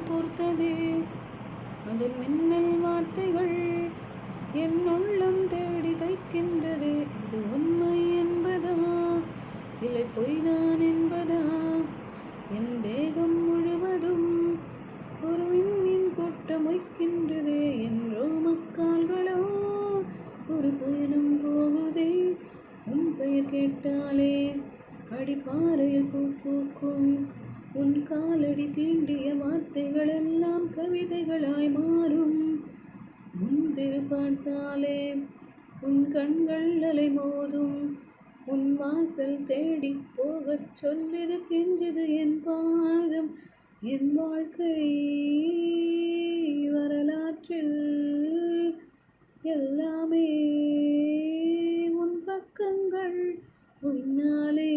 கோர்த்ததே அதன் மின்னல் வார்த்தைகள் என் உள்ளம் தேடி தைக்கின்றதே. இது உண்மை என்பதா இல்லை பொய்தான் என்பதா? என் தேகம் முழுவதும் ஒரு விண்மீன் கூட்டம் வைக்கின்றதே. என் ரோமக்கால்களோ ஒரு பயணம் போகுதே. உன் பெயர் கேட்டாலே அடிப்பாறையில் பூ பூக்கும். உன் காலடி தீண்டிய வார்த்தைகள் எல்லாம் கவிதைகளாய் மாறும். முந்திரு பார்த்தாலே உன் கண்கள் அலை மோதும். உன் வாசல் தேடி போகச் சொல்லுது கெஞ்சுது என் பாதம். என் வாழ்க்கை வரலாற்றில் எல்லாமே உன் பக்கங்கள் உன்னாலே